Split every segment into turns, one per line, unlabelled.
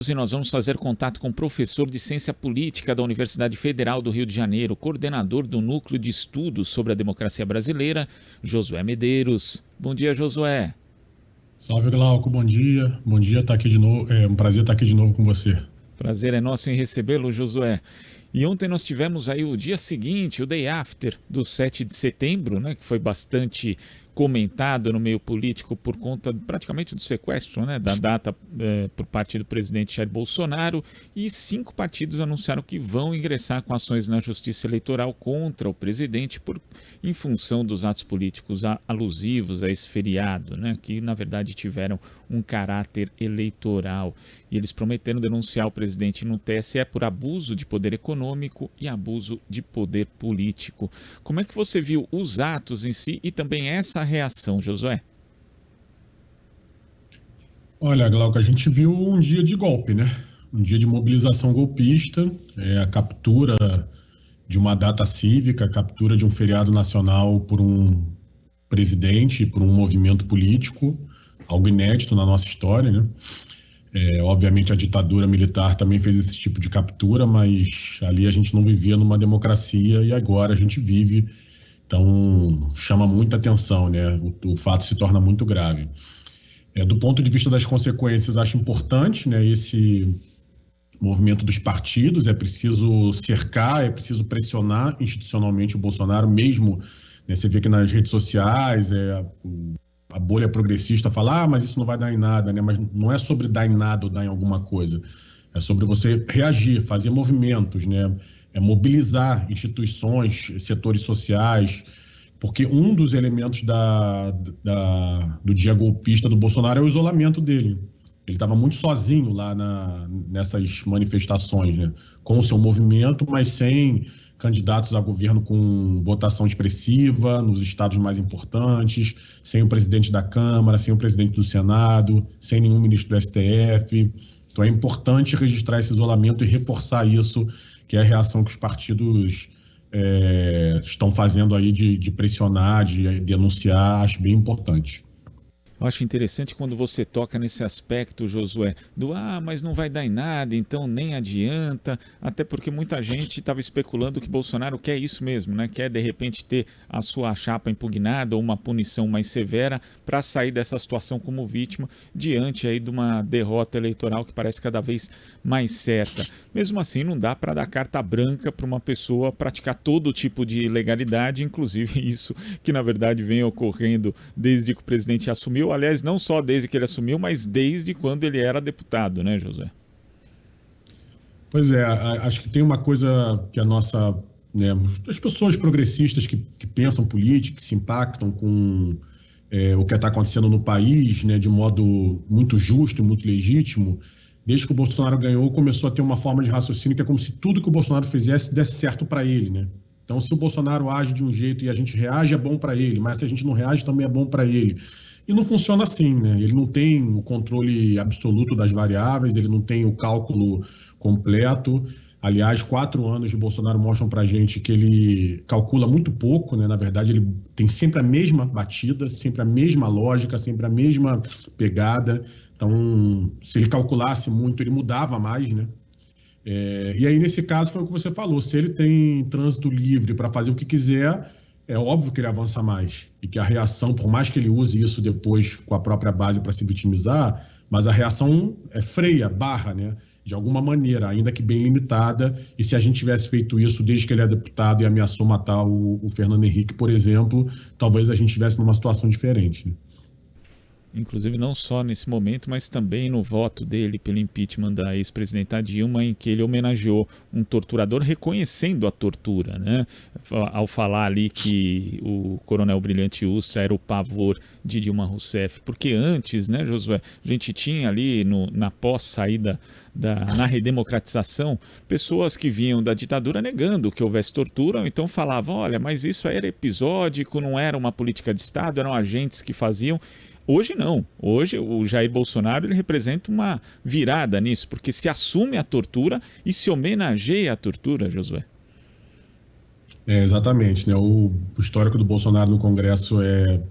E nós vamos fazer contato com o professor de Ciência Política da Universidade Federal do Rio de Janeiro, coordenador do Núcleo de Estudos sobre a Democracia Brasileira, Josué Medeiros. Bom dia, Josué.
Salve, Glauco, bom dia. Bom dia, estar aqui de novo. É um prazer estar aqui de novo com você.
Prazer é nosso em recebê-lo, Josué. E ontem nós tivemos aí o dia seguinte, o day after do 7 de setembro, né, que foi bastante comentado no meio político por conta praticamente do sequestro, né, da data por parte do presidente Jair Bolsonaro, e 5 partidos anunciaram que vão ingressar com ações na Justiça Eleitoral contra o presidente em função dos atos políticos alusivos a esse feriado, né, que na verdade tiveram um caráter eleitoral. E eles prometeram denunciar o presidente no TSE por abuso de poder econômico e abuso de poder político. Como é que você viu os atos em si e também essa reação, Josué?
Olha, Glauco, a gente viu um dia de golpe, né? Um dia de mobilização golpista, a captura de uma data cívica, a captura de um feriado nacional por um presidente, por um movimento político, algo inédito na nossa história, né? Obviamente a ditadura militar também fez esse tipo de captura, mas ali a gente não vivia numa democracia e agora a gente vive. Então, chama muita atenção, né? O fato se torna muito grave. Do ponto de vista das consequências, acho importante, né, esse movimento dos partidos. É preciso cercar, é preciso pressionar institucionalmente o Bolsonaro, mesmo, né, você vê que nas redes sociais a bolha progressista fala, mas isso não vai dar em nada, né? Mas não é sobre dar em nada ou dar em alguma coisa. É sobre você reagir, fazer movimentos, né? Mobilizar instituições, setores sociais, porque um dos elementos do dia golpista do Bolsonaro é o isolamento dele. Ele estava muito sozinho lá nessas manifestações, né? Com o seu movimento, mas sem candidatos a governo com votação expressiva nos estados mais importantes, sem o presidente da Câmara, sem o presidente do Senado, sem nenhum ministro do STF. Então é importante registrar esse isolamento e reforçar isso, que é a reação que os partidos estão fazendo aí de pressionar, de denunciar. Acho bem importante.
Eu acho interessante quando você toca nesse aspecto, Josué, mas não vai dar em nada, então nem adianta, até porque muita gente estava especulando que Bolsonaro quer isso mesmo, né? Quer de repente ter a sua chapa impugnada ou uma punição mais severa para sair dessa situação como vítima diante aí de uma derrota eleitoral que parece cada vez mais certa. Mesmo assim, não dá para dar carta branca para uma pessoa praticar todo tipo de ilegalidade, inclusive isso que na verdade vem ocorrendo desde que o presidente assumiu. Aliás, não só desde que ele assumiu, mas desde quando ele era deputado, né, Josué?
Pois é, acho que tem uma coisa que né, as pessoas progressistas que pensam política, que se impactam com o que está acontecendo no país, né, de modo muito justo, muito legítimo. Desde que o Bolsonaro ganhou, começou a ter uma forma de raciocínio que é como se tudo que o Bolsonaro fizesse desse certo para ele, né? Então, se o Bolsonaro age de um jeito e a gente reage, é bom para ele, mas se a gente não reage, também é bom para ele. E não funciona assim, né? Ele não tem o controle absoluto das variáveis, ele não tem o cálculo completo. Aliás, 4 anos de Bolsonaro mostram para a gente que ele calcula muito pouco, né? Na verdade, ele tem sempre a mesma batida, sempre a mesma lógica, sempre a mesma pegada. Então, se ele calculasse muito, ele mudava mais, né? E aí, nesse caso, foi o que você falou. Se ele tem trânsito livre para fazer o que quiser, é óbvio que ele avança mais. E que a reação, por mais que ele use isso depois com a própria base para se vitimizar, mas a reação freia, barra, né? De alguma maneira, ainda que bem limitada. E se a gente tivesse feito isso desde que ele é deputado e ameaçou matar o Fernando Henrique, por exemplo, talvez a gente estivesse numa situação diferente, né?
Inclusive não só nesse momento, mas também no voto dele pelo impeachment da ex-presidenta Dilma, em que ele homenageou um torturador reconhecendo a tortura, né? Ao falar ali que o coronel Brilhante Ustra era o pavor de Dilma Rousseff, porque antes, né, Josué, a gente tinha ali na pós-saída na redemocratização, pessoas que vinham da ditadura negando que houvesse tortura, ou então falavam, olha, mas isso era episódico, não era uma política de Estado, eram agentes que faziam. Hoje não. Hoje o Jair Bolsonaro ele representa uma virada nisso, porque se assume a tortura e se homenageia a tortura, Josué.
Exatamente, né? O histórico do Bolsonaro no Congresso é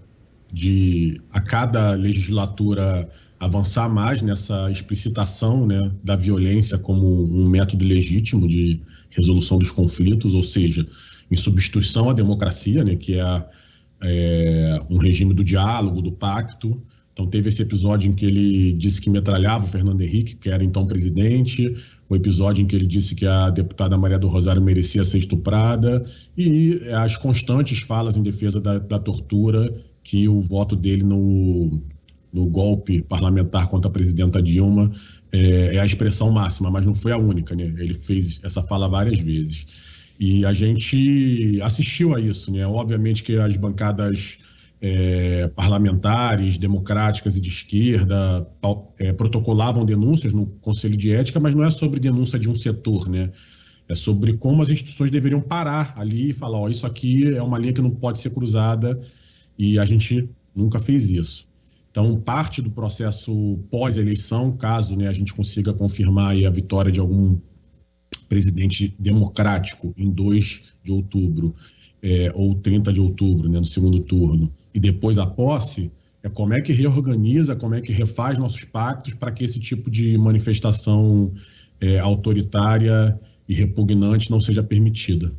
a cada legislatura avançar mais nessa explicitação, né, da violência como um método legítimo de resolução dos conflitos, ou seja, em substituição à democracia, né, que é um regime do diálogo, do pacto. Então teve esse episódio em que ele disse que metralhava o Fernando Henrique, que era então presidente, o episódio em que ele disse que a deputada Maria do Rosário merecia ser estuprada, e as constantes falas em defesa da tortura, que o voto dele no golpe parlamentar contra a presidenta Dilma é a expressão máxima, mas não foi a única, né? Ele fez essa fala várias vezes. E a gente assistiu a isso, né? Obviamente que as bancadas parlamentares, democráticas e de esquerda protocolavam denúncias no Conselho de Ética, mas não é sobre denúncia de um setor, né? É sobre como as instituições deveriam parar ali e falar, ó, isso aqui é uma linha que não pode ser cruzada, e a gente nunca fez isso. Então, parte do processo pós-eleição, caso, né, a gente consiga confirmar aí a vitória de algum presidente democrático em 2 de outubro, ou 30 de outubro, né, no segundo turno, e depois a posse, como é que reorganiza, como é que refaz nossos pactos para que esse tipo de manifestação autoritária e repugnante não seja permitida.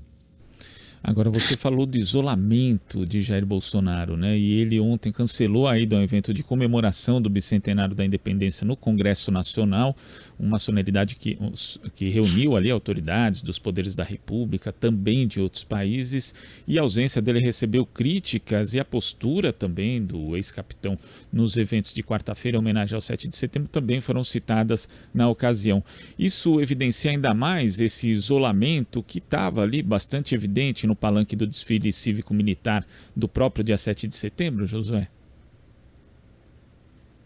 Agora, você falou do isolamento de Jair Bolsonaro, né? E ele ontem cancelou a ida ao evento de comemoração do bicentenário da independência no Congresso Nacional, uma solenidade que reuniu ali autoridades dos poderes da República, também de outros países, e a ausência dele recebeu críticas, e a postura também do ex-capitão nos eventos de quarta-feira, em homenagem ao 7 de setembro, também foram citadas na ocasião. Isso evidencia ainda mais esse isolamento que estava ali bastante evidente no palanque do desfile cívico-militar do próprio dia 7 de setembro, Josué?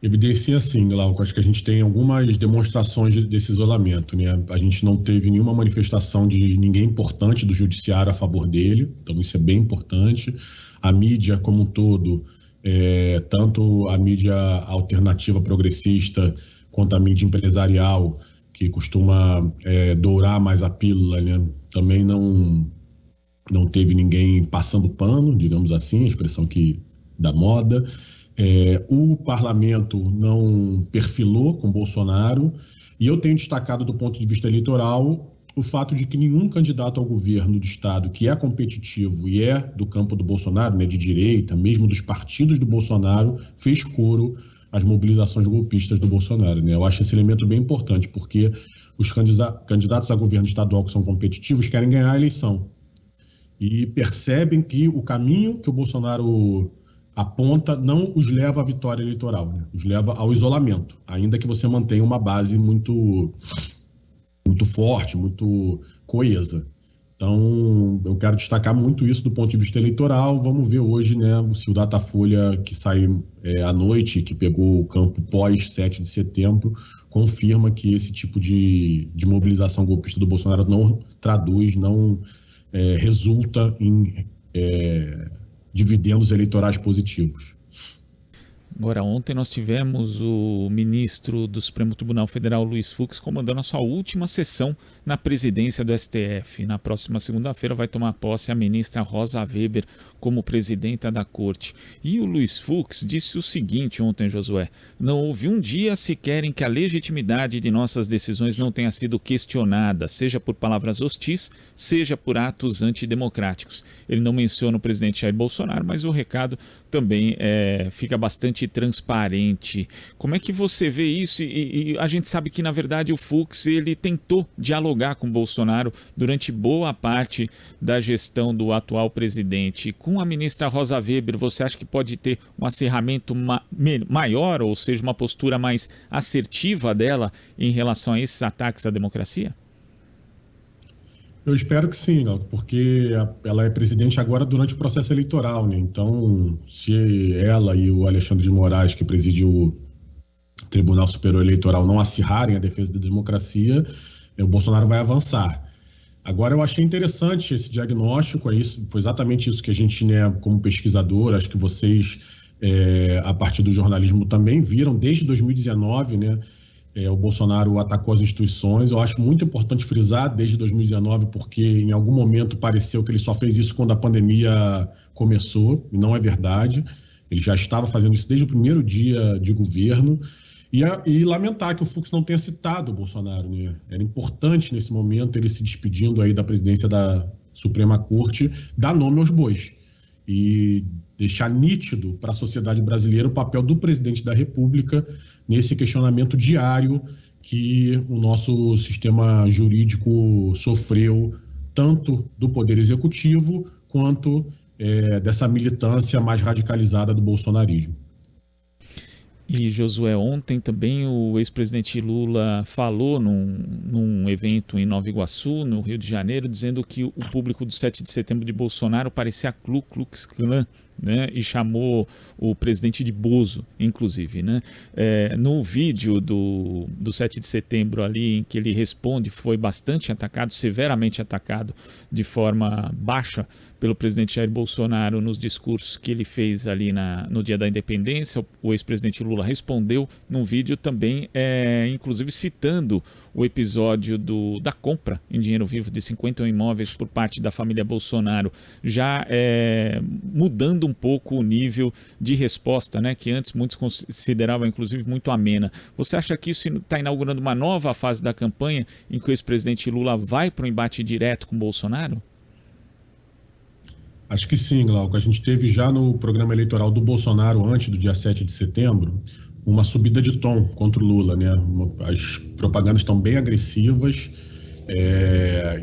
Evidencia sim, Glauco. Acho que a gente tem algumas demonstrações desse isolamento, né? A gente não teve nenhuma manifestação de ninguém importante do judiciário a favor dele, então isso é bem importante. A mídia como um todo, tanto a mídia alternativa progressista quanto a mídia empresarial, que costuma dourar mais a pílula, né? Também não teve ninguém passando pano, digamos assim, a expressão da moda. O parlamento não perfilou com Bolsonaro, e eu tenho destacado do ponto de vista eleitoral o fato de que nenhum candidato ao governo do estado que é competitivo e é do campo do Bolsonaro, né, de direita, mesmo dos partidos do Bolsonaro, fez coro às mobilizações golpistas do Bolsonaro, né? Eu acho esse elemento bem importante, porque os candidatos a governo estadual que são competitivos querem ganhar a eleição e percebem que o caminho que o Bolsonaro aponta não os leva à vitória eleitoral, né? Os leva ao isolamento, ainda que você mantenha uma base muito forte, muito coesa. Então, eu quero destacar muito isso do ponto de vista eleitoral. Vamos ver hoje, né, se o Datafolha, que sai à noite, que pegou o campo pós 7 de setembro, confirma que esse tipo de mobilização golpista do Bolsonaro não traduz, não resulta em dividendos eleitorais positivos.
Agora, ontem nós tivemos o ministro do Supremo Tribunal Federal, Luiz Fux, comandando a sua última sessão na presidência do STF. Na próxima segunda-feira vai tomar posse a ministra Rosa Weber como presidenta da corte. E o Luiz Fux disse o seguinte ontem, Josué: não houve um dia sequer em que a legitimidade de nossas decisões não tenha sido questionada, seja por palavras hostis, seja por atos antidemocráticos. Ele não menciona o presidente Jair Bolsonaro, mas o recado também fica bastante transparente. Como é que você vê isso? E a gente sabe que, na verdade, o Fux ele tentou dialogar com Bolsonaro durante boa parte da gestão do atual presidente. Com a ministra Rosa Weber, você acha que pode ter um acirramento maior, ou seja, uma postura mais assertiva dela em relação a esses ataques à democracia?
Eu espero que sim, porque ela é presidente agora durante o processo eleitoral, né? Então, se ela e o Alexandre de Moraes, que preside o Tribunal Superior Eleitoral, não acirrarem a defesa da democracia, o Bolsonaro vai avançar. Agora, eu achei interessante esse diagnóstico, foi exatamente isso que a gente, né, como pesquisador, acho que vocês, a partir do jornalismo, também viram desde 2019, né? O Bolsonaro atacou as instituições. Eu acho muito importante frisar desde 2019, porque em algum momento pareceu que ele só fez isso quando a pandemia começou, e não é verdade. Ele já estava fazendo isso desde o primeiro dia de governo. E lamentar que o Fux não tenha citado o Bolsonaro, né? Era importante nesse momento ele se despedindo aí da presidência da Suprema Corte, dar nome aos bois e deixar nítido para a sociedade brasileira o papel do presidente da República nesse questionamento diário que o nosso sistema jurídico sofreu, tanto do Poder Executivo quanto dessa militância mais radicalizada do bolsonarismo.
E, Josué, ontem também o ex-presidente Lula falou num evento em Nova Iguaçu, no Rio de Janeiro, dizendo que o público do 7 de setembro de Bolsonaro parecia a Ku Klux Klan, né? E chamou o presidente de Bozo, inclusive, né? No vídeo do 7 de setembro ali, em que ele responde, foi bastante atacado, severamente atacado, de forma baixa pelo presidente Jair Bolsonaro nos discursos que ele fez ali no dia da independência. O ex-presidente Lula respondeu num vídeo também, inclusive citando o episódio da compra em dinheiro vivo de 51 imóveis por parte da família Bolsonaro, já mudando um pouco o nível de resposta, né, que antes muitos consideravam inclusive muito amena. Você acha que isso está inaugurando uma nova fase da campanha em que o ex-presidente Lula vai para um embate direto com Bolsonaro?
Acho que sim, Glauco. A gente teve já no programa eleitoral do Bolsonaro, antes do dia 7 de setembro, uma subida de tom contra o Lula, né? As propagandas estão bem agressivas,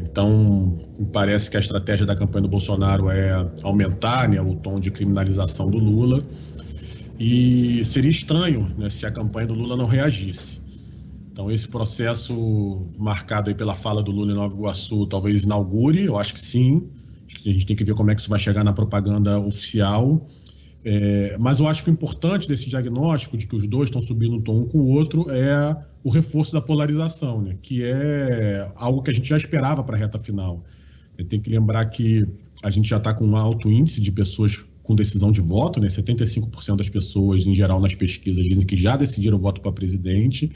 então parece que a estratégia da campanha do Bolsonaro é aumentar, né, o tom de criminalização do Lula, e seria estranho, né, se a campanha do Lula não reagisse. Então esse processo marcado aí pela fala do Lula em Nova Iguaçu talvez inaugure, eu acho que sim. A gente tem que ver como é que isso vai chegar na propaganda oficial. Mas eu acho que o importante desse diagnóstico de que os dois estão subindo um tom um com o outro é o reforço da polarização, né? Que é algo que a gente já esperava para a reta final. Tem que lembrar que a gente já está com um alto índice de pessoas com decisão de voto, né? 75% das pessoas, em geral, nas pesquisas, dizem que já decidiram o voto para presidente.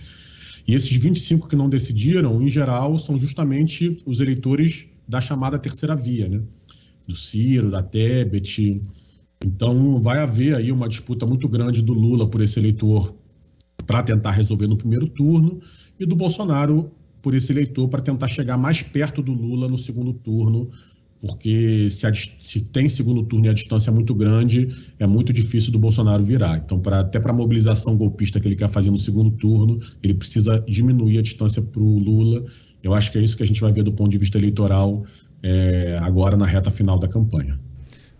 E esses 25% que não decidiram, em geral, são justamente os eleitores da chamada terceira via, né? Do Ciro, da Tebet. Então vai haver aí uma disputa muito grande do Lula por esse eleitor para tentar resolver no primeiro turno e do Bolsonaro por esse eleitor para tentar chegar mais perto do Lula no segundo turno, porque se tem segundo turno e a distância é muito grande, é muito difícil do Bolsonaro virar. Então, até para a mobilização golpista que ele quer fazer no segundo turno, ele precisa diminuir a distância para o Lula. Eu acho que é isso que a gente vai ver do ponto de vista eleitoral agora na reta final da campanha.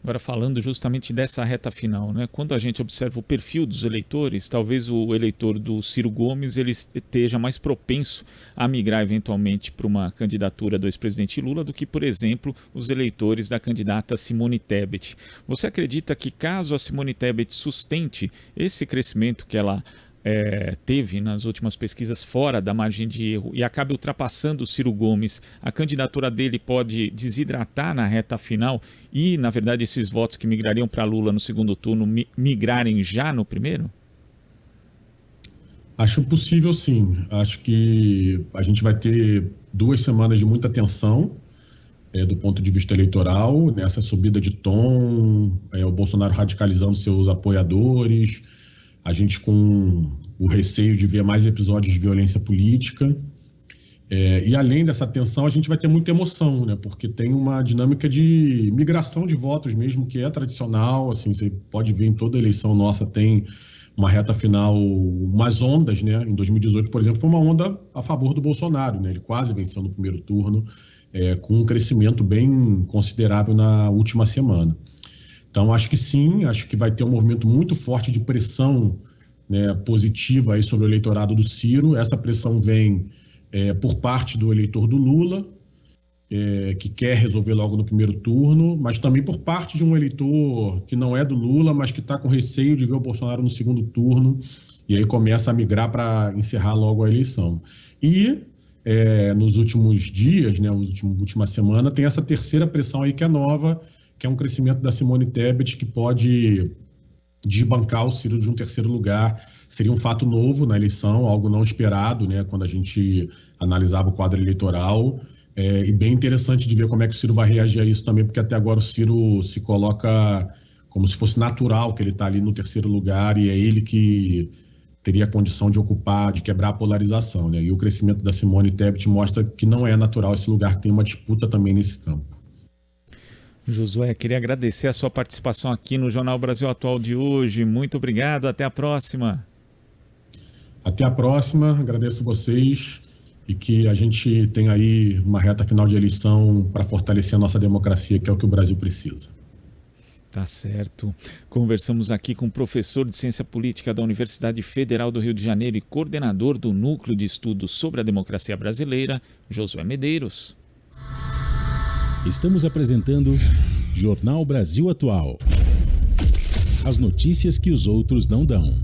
Agora, falando justamente dessa reta final, né? Quando a gente observa o perfil dos eleitores, talvez o eleitor do Ciro Gomes ele esteja mais propenso a migrar eventualmente para uma candidatura do ex-presidente Lula do que, por exemplo, os eleitores da candidata Simone Tebet. Você acredita que caso a Simone Tebet sustente esse crescimento que ela teve nas últimas pesquisas fora da margem de erro e acabe ultrapassando o Ciro Gomes, a candidatura dele pode desidratar na reta final e, na verdade, esses votos que migrariam para Lula no segundo turno migrarem já no primeiro?
Acho possível, sim. Acho que a gente vai ter 2 semanas de muita tensão do ponto de vista eleitoral, nessa subida de tom, o Bolsonaro radicalizando seus apoiadores, a gente com o receio de ver mais episódios de violência política. E além dessa tensão, a gente vai ter muita emoção, né? Porque tem uma dinâmica de migração de votos mesmo, que é tradicional. Assim, você pode ver em toda eleição nossa, tem uma reta final, umas ondas, né? Em 2018, por exemplo, foi uma onda a favor do Bolsonaro, né? Ele quase venceu no primeiro turno, com um crescimento bem considerável na última semana. Então, acho que sim, acho que vai ter um movimento muito forte de pressão, né, positiva aí sobre o eleitorado do Ciro. Essa pressão vem por parte do eleitor do Lula, que quer resolver logo no primeiro turno, mas também por parte de um eleitor que não é do Lula, mas que está com receio de ver o Bolsonaro no segundo turno, e aí começa a migrar para encerrar logo a eleição. E nos últimos dias, né, última semana, tem essa terceira pressão aí que é nova, que é um crescimento da Simone Tebet, que pode desbancar o Ciro de um terceiro lugar. Seria um fato novo na eleição, algo não esperado, né, quando a gente analisava o quadro eleitoral, e bem interessante de ver como é que o Ciro vai reagir a isso também, porque até agora o Ciro se coloca como se fosse natural que ele está ali no terceiro lugar, e é ele que teria condição de ocupar, de quebrar a polarização, né? E o crescimento da Simone Tebet mostra que não é natural esse lugar, que tem uma disputa também nesse campo.
Josué, queria agradecer a sua participação aqui no Jornal Brasil Atual de hoje. Muito obrigado, até a próxima.
Até a próxima, agradeço vocês e que a gente tenha aí uma reta final de eleição para fortalecer a nossa democracia, que é o que o Brasil precisa.
Tá certo. Conversamos aqui com o professor de Ciência Política da Universidade Federal do Rio de Janeiro e coordenador do Núcleo de Estudos sobre a Democracia Brasileira, Josué Medeiros.
Estamos apresentando Jornal Brasil Atual. As notícias que os outros não dão.